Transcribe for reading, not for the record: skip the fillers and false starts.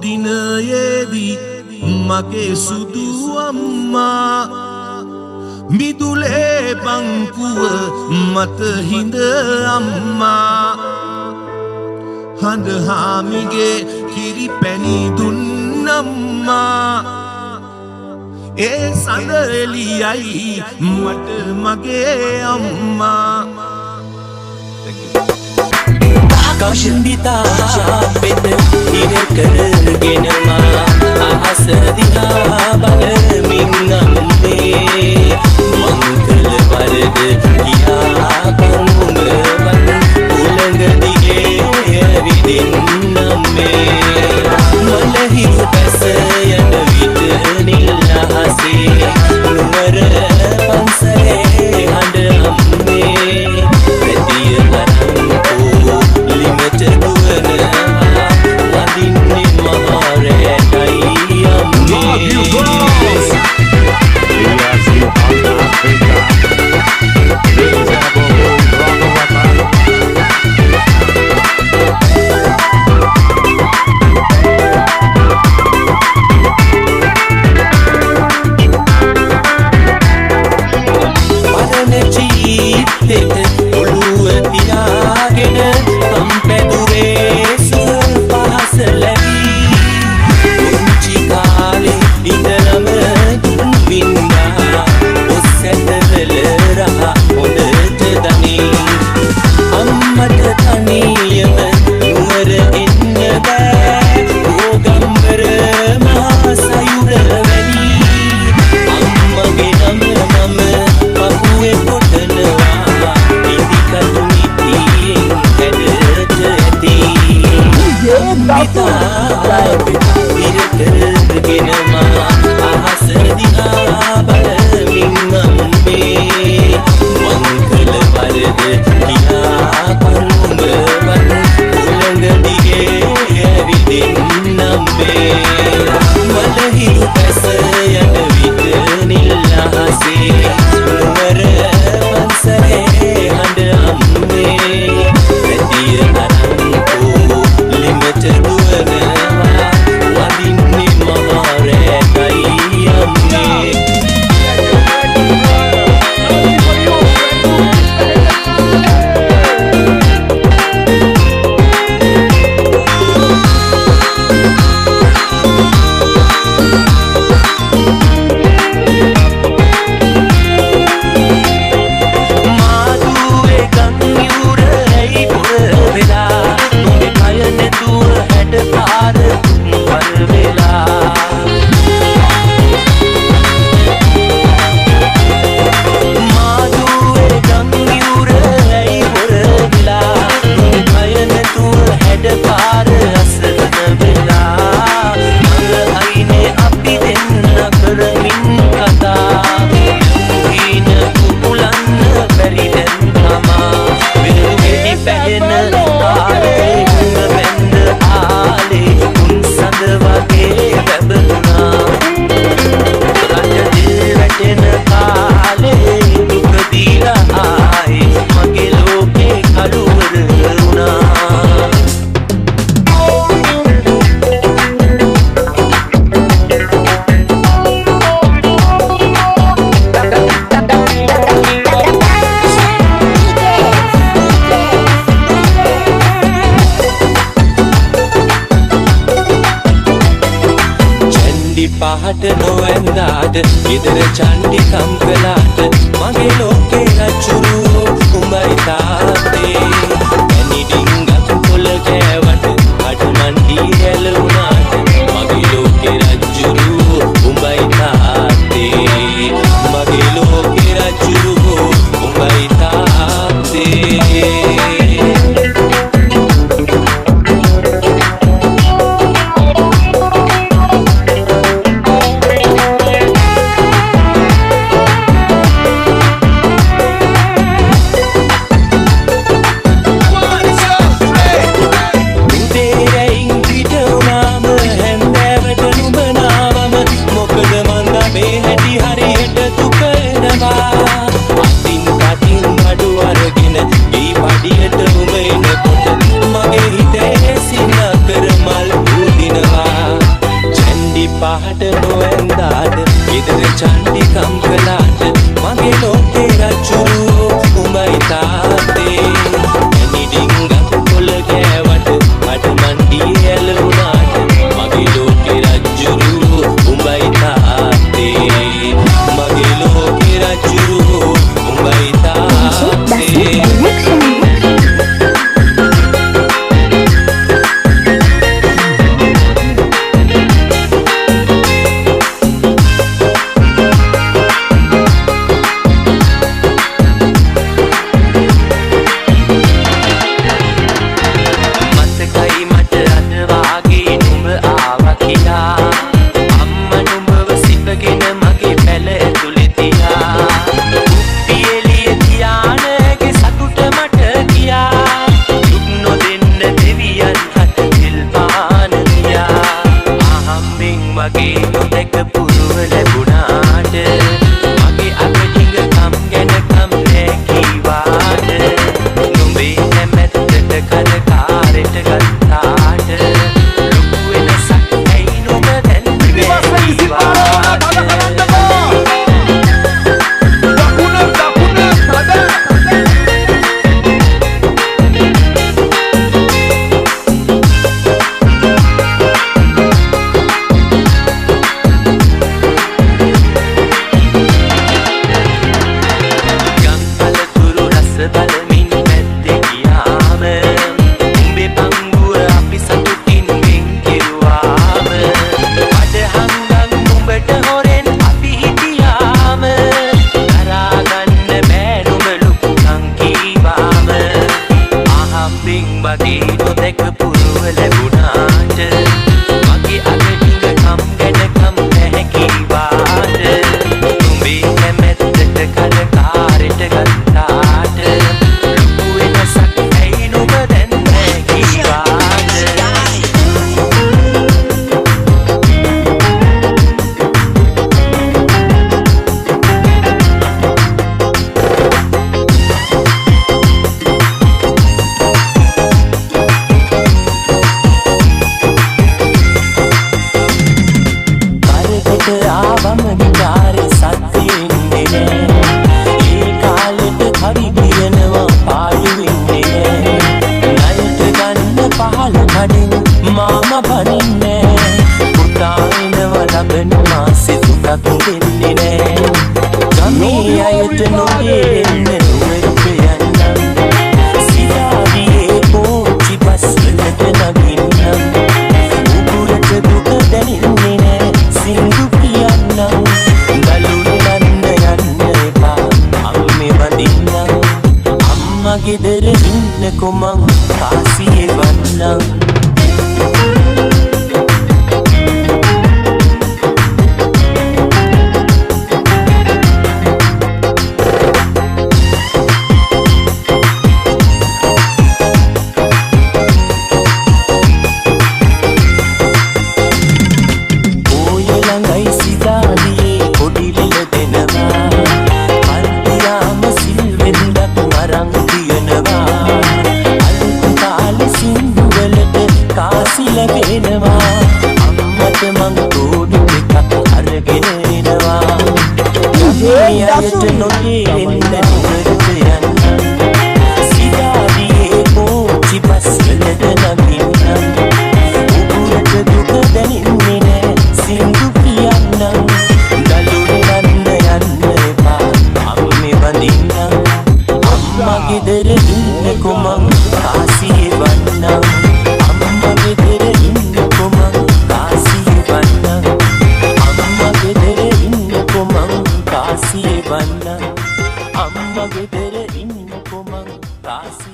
දිනයේදී මගේ සුදු අම්මා මිදුලේ බංකුව මත හිඳ අම්මා හඳ හාමිගේ කිරි පැණි දුන්න අම්මා ඒ සඳලියයි මට මගේ අම්මා Kaushambita pet irkar ma ahas diha balamin amme mangal varad kiya karun ban ulang dige vidin amme malahi pasayan vit nilahase numar pansare and amme pretiya haranko limit duwana wadinne mahare dai amme පහට නොවැන්දාට ගෙදර චණ්ඩි කම්කලාට මගේ ලෝකේ රජුරු උඹයි තාත්තේ ඇනි ඩිංගක් පොළ කෑවට අඩ මණ්ඩි හැලුණාට මගේ ලෝකේ රජුරු උඹයි තාත්තේ මගේ ලෝකේ රජුරු උඹයි තාත්තේ චණ්ඩිකම් කළාට මගේ ලෝකේ රජුරු උඹයි තාත්තේ ඇනි ඩිංගක් කොළ ගෑවට අඩ මණ්ඩියේ ඇලුනාට මගේ ලෝකේ රජුරු උඹයි තාත්තේ මගේ ලෝකේ රජුරු උඹයි තාත්තේ ගෙදර ඉන්නකො මං කාසියේ වන්නම් Amma gedere inne komang kasi